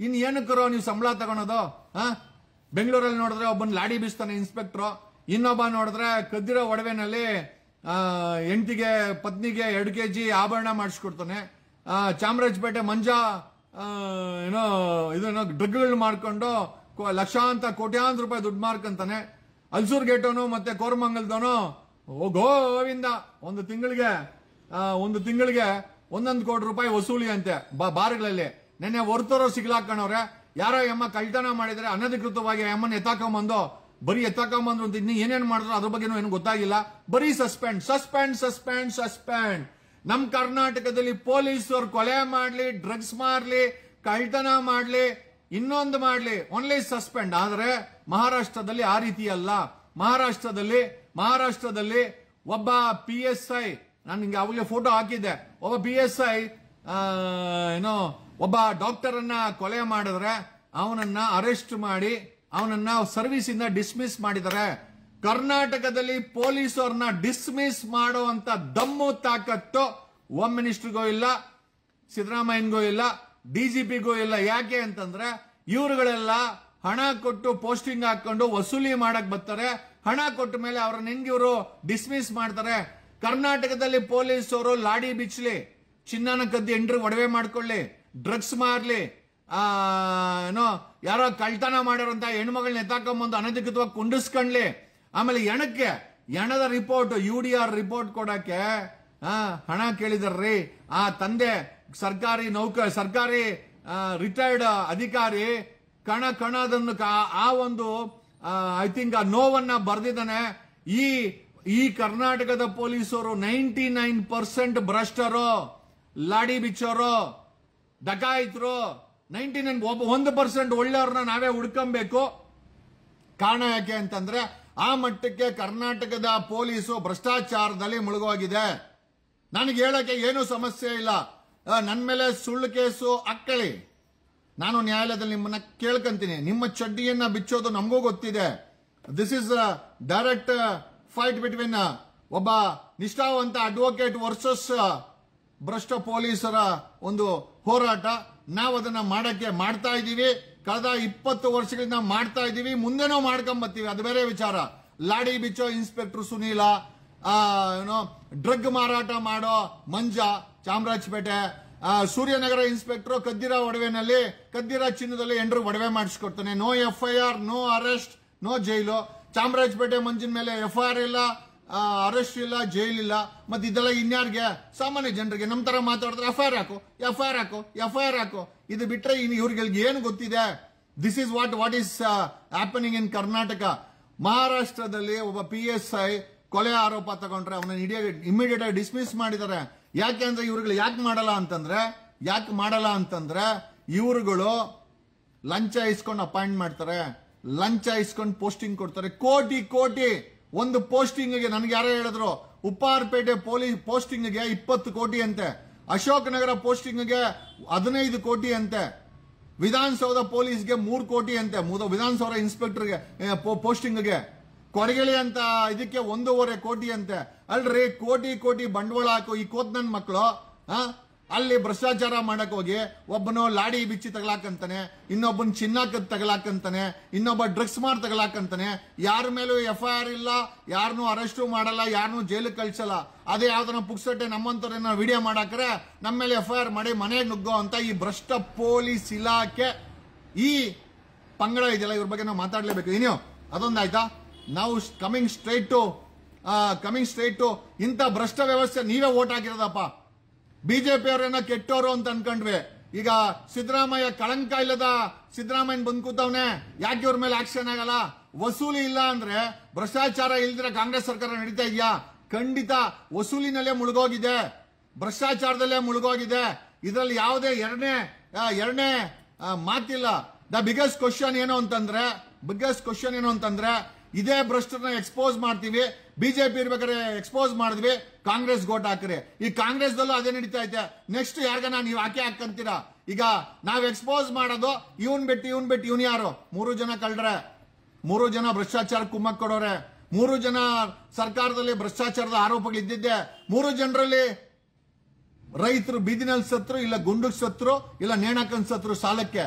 ಇನ್ ಏನಕ್ಕರೋ ನೀವು ಸಂಬಳ ತಗೊಳೋದು? ಬೆಂಗಳೂರಲ್ಲಿ ನೋಡಿದ್ರೆ ಒಬ್ಬನ್ ಲಾಡಿ ಬೀಸ್ತಾನೆ ಇನ್ಸ್ಪೆಕ್ಟರ್, ಇನ್ನೊಬ್ಬ ನೋಡಿದ್ರೆ ಕದ್ದಿರೋ ಒಡವೆನಲ್ಲಿ ಹೆಂಡತಿಗೆ ಪತ್ನಿಗೆ 2 kg ಆಭರಣ ಮಾಡಿಸ್ಕೊಡ್ತಾನೆ. ಚಾಮರಾಜಪೇಟೆ ಮಂಜ ಏನೋ ಡ್ರಗ್ಗಳು ಮಾಡ್ಕೊಂಡು ಲಕ್ಷಾಂತರ ಕೋಟ್ಯಾಂತರ ರೂಪಾಯಿ ದುಡ್ಡು ಮಾರ್ಕಂತಾನೆ. ಅಲ್ಸೂರ್ ಗೇಟೋನು ಮತ್ತೆ ಕೋರಮಂಗಲ್ದವನು ಗೋವಿಂದ ಒಂದು ತಿಂಗಳಿಗೆ 1 ಕೋಟಿ ರೂಪಾಯಿ ವಸೂಲಿ ಅಂತೆ ಬಾರ್ಗಳಲ್ಲಿ. ನೆನ್ನೆ ಹೊರತೋರೋ ಸಿಗ್ಲಾಕಣವ್ರೆ. ಯಾರೋ ಎಮ್ಮ ಕಳ್ತನ ಮಾಡಿದ್ರೆ ಅನಧಿಕೃತವಾಗಿ ಎಮ್ಮನ್ನ ಎತ್ತಾಕೊಂಬಂದು ಬರೀ ಎತ್ತಾಕೊಂಬಂದ್ರು ಅಂತ ಇನ್ನು ಏನೇನ್ ಮಾಡಿದ್ರು ಅದ್ರ ಬಗ್ಗೆ ಏನು ಗೊತ್ತಾಗಿಲ್ಲ. ಬರೀ ಸಸ್ಪೆಂಡ್. ನಮ್ ಕರ್ನಾಟಕದಲ್ಲಿ ಪೊಲೀಸರು ಕೊಲೆ ಮಾಡ್ಲಿ, ಡ್ರಗ್ಸ್ ಮಾರ್ಲಿ, ಕಳ್ತನ ಮಾಡ್ಲಿ, ಇನ್ನೊಂದು ಮಾಡ್ಲಿ, ಓನ್ಲಿ ಸಸ್ಪೆಂಡ್. ಆದ್ರೆ ಮಹಾರಾಷ್ಟ್ರದಲ್ಲಿ ಆ ರೀತಿ ಅಲ್ಲ. ಮಹಾರಾಷ್ಟ್ರದಲ್ಲಿ ಒಬ್ಬ PSI, ನಾನು ನಿಂಗೆ ಅವಾಗಲೇ ಫೋಟೋ ಹಾಕಿದ್ದೆ, ಒಬ್ಬ PSI ಒಬ್ಬ ಡಾಕ್ಟರ್ ಅನ್ನ ಕೊಲೆ ಮಾಡಿದ್ರೆ ಅವನನ್ನ ಅರೆಸ್ಟ್ ಮಾಡಿ ಅವನನ್ನ ಸರ್ವಿಸ್ ಇಂದ ಡಿಸ್ಮಿಸ್ ಮಾಡಿದ್ದಾರೆ. ಕರ್ನಾಟಕದಲ್ಲಿ ಪೊಲೀಸರನ್ನ ಡಿಸ್ಮಿಸ್ ಮಾಡುವಂತ ದಮ್ಮು ತಾಕತ್ತು ಹೋಮ್ ಮಿನಿಸ್ಟರ್ಗೂ ಇಲ್ಲ, ಸಿದ್ದರಾಮಯ್ಯನಿಗೂ ಇಲ್ಲ, DGPಗೂ ಇಲ್ಲ. ಯಾಕೆ ಅಂತಂದ್ರೆ ಇವರುಗಳೆಲ್ಲ ಹಣ ಕೊಟ್ಟು ಪೋಸ್ಟಿಂಗ್ ಹಾಕೊಂಡು ವಸೂಲಿ ಮಾಡಕ್ ಬರ್ತಾರೆ. ಹಣ ಕೊಟ್ಟ ಮೇಲೆ ಅವ್ರನ್ನ ಹೆಂಗಿವರು ಡಿಸ್ಮಿಸ್ ಮಾಡ್ತಾರೆ. ಕರ್ನಾಟಕದಲ್ಲಿ ಪೊಲೀಸರು ಲಾಡಿ ಬಿಚ್ಚಲಿ, ಚಿನ್ನನ ಕದ್ದಿ ಎಂಟ್ರಿಗೆ ಒಡವೆ ಮಾಡ್ಕೊಳ್ಳಿ, ಡ್ರಗ್ಸ್ ಮಾರ್ಲಿ, ಯಾರೋ ಕಳ್ತನ ಮಾಡಿರೋಂತ ಹೆಣ್ಮಗಳನ್ನ ಎತ್ತಾಕೊಂಬಂದು ಅನಧಿಕೃತವಾಗಿ ಕುಂಡಿಸ್ಕೊಂಡ್ಲಿ, ಆಮೇಲೆ ಹೆಣದ ರಿಪೋರ್ಟ್ UDR ರಿಪೋರ್ಟ್ ಕೊಡಕ್ಕೆ ಹಣ ಕೇಳಿದಾರ್ರಿ. ಆ ತಂದೆ ಸರ್ಕಾರಿ ರಿಟೈರ್ಡ್ ಅಧಿಕಾರಿ ಕಣದನ್ನು ಆ ಒಂದು ಐ ಥಿಂಕ್ ಆ ನೋವನ್ನ ಬರ್ದಿದ್ದಾನೆ. ಈ ಕರ್ನಾಟಕದ ಪೊಲೀಸರು 99% ಭ್ರಷ್ಟರು, ಲಾಡಿ ಬಿಚ್ಚೋರು, ಡಕಾಯಿತರು. 1% ಒಳ್ಳೆಯವ್ರನ್ನ ನಾವೇ ಹುಡ್ಕೊಬೇಕು. ಕಾರಣ ಯಾಕೆ ಅಂತಂದ್ರೆ ಆ ಮಟ್ಟಕ್ಕೆ ಕರ್ನಾಟಕದ ಪೊಲೀಸು ಭ್ರಷ್ಟಾಚಾರದಲ್ಲಿ ಮುಳುಗೋಗಿದೆ. ನನಗೆ ಹೇಳಕ್ಕೆ ಏನೂ ಸಮಸ್ಯೆ ಇಲ್ಲ. ನನ್ನ ಮೇಲೆ ಸುಳ್ಳು ಕೇಸು ಹಾಕೊಳ್ಳಿ, ನಾನು ನ್ಯಾಯಾಲಯದಲ್ಲಿ ನಿಮ್ಮನ್ನ ಕೇಳ್ಕಂತೀನಿ. ನಿಮ್ಮ ಚಡ್ಡಿಯನ್ನ ಬಿಚ್ಚೋದು ನಮಗೂ ಗೊತ್ತಿದೆ. This is direct fight between ಒಬ್ಬ ನಿಷ್ಠಾವಂತ ಅಡ್ವೊಕೇಟ್ ವರ್ಸಸ್ ಭ್ರಷ್ಟ ಪೊಲೀಸರ ಒಂದು ಹೋರಾಟ. ನಾವು ಅದನ್ನ ಮಾಡ್ತಾ ಇದ್ದೀವಿ. ಕಳೆದ 20 ವರ್ಷಗಳಿಂದ ಮಾಡ್ತಾ ಇದ್ದೀವಿ, ಮುಂದೆನೂ ಮಾಡ್ಕೊಂಬತ್ತೀವಿ. ಅದು ಬೇರೆ ವಿಚಾರ. ಲಾಡಿ ಬಿಚ್ಚೋ ಇನ್ಸ್ಪೆಕ್ಟರ್ ಸುನೀಲ, ಡ್ರಗ್ ಮಾರಾಟ ಮಾಡೋ ಮಂಜ ಚಾಮರಾಜಪೇಟೆ, ಸೂರ್ಯನಗರ ಇನ್ಸ್ಪೆಕ್ಟರ್ ಕದ್ದಿರ ಚಿನ್ನದಲ್ಲಿ ಎಂಡ್ರು ಒಡವೆ ಮಾಡಿಸ್ಕೊಡ್ತಾನೆ. No FIR, no arrest, no jail. Chamarajpet ಮಂಜಿನ ಮೇಲೆ FIR ಇಲ್ಲ, ಅರೆಸ್ಟ್ ಇಲ್ಲ, ಜೈಲ್ ಇಲ್ಲ. ಮತ್ತೆ ಇದೆಲ್ಲ ಇನ್ಯಾರಿಗೆ? ಸಾಮಾನ್ಯ ಜನರಿಗೆ. ನಮ್ ತರ ಮಾತಾಡಿದ್ರೆ FIR ಹಾಕು. ಇದು ಬಿಟ್ರೆ ಇವ್ರಿಗೆ ಏನು ಗೊತ್ತಿದೆ? This is what is happening in Karnataka. ಮಹಾರಾಷ್ಟ್ರದಲ್ಲಿ ಒಬ್ಬ PSI ಕೊಲೆ ಆರೋಪ ತಗೊಂಡ್ರೆ ಅವನನ್ನು ಇಮಿಡಿಯೇಟ್ ಆಗಿ ಡಿಸ್ಮಿಸ್ ಮಾಡಿದ್ದಾರೆ. ಯಾಕೆ ಅಂದ್ರೆ ಇವ್ರುಗಳು ಯಾಕೆ ಮಾಡಲ್ಲ ಅಂತಂದ್ರೆ ಇವ್ರುಗಳು ಲಂಚ ಇಸ್ಕೊಂಡು ಅಪಾಯಿಂಟ್ ಮಾಡ್ತಾರೆ, ಲಂಚ ಇಸ್ಕೊಂಡು ಪೋಸ್ಟಿಂಗ್ ಕೊಡ್ತಾರೆ. ಕೋಟಿ ಒಂದು ಪೋಸ್ಟಿಂಗ್ಗೆ. ನನಗೆ ಯಾರೋ ಹೇಳಿದ್ರು ಉಪ್ಪಾರಪೇಟೆ ಪೊಲೀಸ್ ಪೋಸ್ಟಿಂಗ್ಗೆ 20 ಕೋಟಿ ಅಂತೆ, ಅಶೋಕ್ ನಗರ ಪೋಸ್ಟಿಂಗ್ಗೆ 15 ಕೋಟಿ ಅಂತೆ, ವಿಧಾನಸೌಧ ಪೊಲೀಸ್ಗೆ 3 ಕೋಟಿ ಅಂತೆ, ವಿಧಾನಸೌಧ ಇನ್ಸ್ಪೆಕ್ಟರ್ಗೆ ಪೋಸ್ಟಿಂಗ್ಗೆ, ಕೊಡಗಳಿ ಅಂತ ಇದಕ್ಕೆ 1.5 ಕೋಟಿ ಅಂತೆ. ಅಲ್ರಿ, ಕೋಟಿ ಬಂಡವಾಳ ಹಾಕು ಈ ಕೋತ್ ನನ್ ಮಕ್ಕಳು. ಅಲ್ಲಿ ಭ್ರಷ್ಟಾಚಾರ ಮಾಡಕ್ ಹೋಗಿ ಒಬ್ಬನು ಲಾಡಿ ಬಿಚ್ಚಿ ತಗಲಾಕಂತಾನೆ, ಇನ್ನೊಬ್ಬನ್ ಚಿನ್ನ ಕದ್ ತಗಲಾಕಂತಾನೆ, ಇನ್ನೊಬ್ಬ ಡ್ರಗ್ಸ್ ಮಾರ್ ತಗಲಾಕಂತಾನೆ. ಯಾರ ಮೇಲೂ FIR ಇಲ್ಲ, ಯಾರನ್ನೂ ಅರೆಸ್ಟು ಮಾಡಲ್ಲ, ಯಾರನ್ನೂ ಜೈಲಿಗೆ ಕಳ್ಸಲ್ಲ. ಅದೇ ಯಾವ್ದನ್ನ ಪುಕ್ಸಟ್ಟೆ ನಮ್ಮಂತವ್ರನ್ನ ವಿಡಿಯೋ ಮಾಡಾಕ್ರೆ ನಮ್ಮ ಮೇಲೆ FIR ಮಾಡಿ ಮನೆಗೆ ನುಗ್ಗೋ ಅಂತ ಈ ಭ್ರಷ್ಟ ಪೊಲೀಸ್ ಇಲಾಖೆ, ಈ ಪಂಗಡ ಇದೆಯಲ್ಲ, ಇವ್ರ ಬಗ್ಗೆ ನಾವು ಮಾತಾಡ್ಲೇಬೇಕು. ಇನ್ನು ಅದೊಂದಾಯ್ತಾ? ನಾವು ಕಮಿಂಗ್ ಸ್ಟ್ರೈಟ್ ಟು ಇಂಥ ಭ್ರಷ್ಟ ವ್ಯವಸ್ಥೆ ನೀವೇ ಓಟ್ ಹಾಕಿರೋದಪ್ಪ. BJP ಅವರೇನೋ ಕೆಟ್ಟವರು ಅಂತ ಅನ್ಕೊಂಡ್ವಿ. ಈಗ ಸಿದ್ದರಾಮಯ್ಯ ಕಳಂಕ ಇಲ್ಲದ ಸಿದ್ದರಾಮಯ್ಯ ಬಂದ್ ಕೂತವ್ನೆ. ಯಾಕೆ ಇವ್ರ ಮೇಲೆ ಆಕ್ಷನ್ ಆಗಲ್ಲ? ವಸೂಲಿ ಇಲ್ಲ ಅಂದ್ರೆ ಭ್ರಷ್ಟಾಚಾರ ಇಲ್ದಿರ ಕಾಂಗ್ರೆಸ್ ಸರ್ಕಾರ ನಡೀತಾ ಇದೆಯಾ? ಖಂಡಿತ ವಸೂಲಿನಲ್ಲೇ ಮುಳುಗೋಗಿದೆ, ಭ್ರಷ್ಟಾಚಾರದಲ್ಲೇ ಮುಳುಗೋಗಿದೆ. ಇದರಲ್ಲಿ ಯಾವುದೇ ಎರಡನೇ ಮಾತಿಲ್ಲ. ದ ಬಿಗ್ಗೆಸ್ಟ್ ಕ್ವಶನ್ ಏನು ಅಂತಂದ್ರೆ ಇದೇ ಭ್ರಷ್ಟರನ್ನ ಎಕ್ಸ್ಪೋಸ್ ಮಾಡ್ತೀವಿ. BJP ಇರ್ಬೇಕಾದ್ರೆ ಎಕ್ಸ್ಪೋಸ್ ಮಾಡಿದ್ವಿ, ಕಾಂಗ್ರೆಸ್ ಗೋಟ್ ಹಾಕ್ರಿ. ಈ ಕಾಂಗ್ರೆಸ್ದಲ್ಲೂ ಅದೇ ನಡೀತಾ ಐತೆ. ನೆಕ್ಸ್ಟ್ ಯಾರಿಗಾನ ನೀವು ಹಾಕಂತೀರಾ? ಈಗ ನಾವ್ ಎಕ್ಸ್ಪೋಸ್ ಮಾಡೋದು ಇವನ್ ಬಿಟ್ಟು ಇವನ್ ಯಾರು? 3 ಜನ ಕಳ್ರೆ, 3 ಜನ ಭ್ರಷ್ಟಾಚಾರ ಕುಮ್ಮಕ್ ಕೊಡೋರೆ, 3 ಜನ ಸರ್ಕಾರದಲ್ಲಿ ಭ್ರಷ್ಟಾಚಾರದ ಆರೋಪಗಳಿದ್ದಿದ್ದೆ. 3 ಜನರಲ್ಲಿ ರೈತರು ಬೀದಿನಲ್ಲಿ ಸತ್ರು, ಇಲ್ಲ ಗುಂಡುಗ್ ಸತ್ರು, ಇಲ್ಲ ನೇಣಕನ್ ಸತ್ರು ಸಾಲಕ್ಕೆ.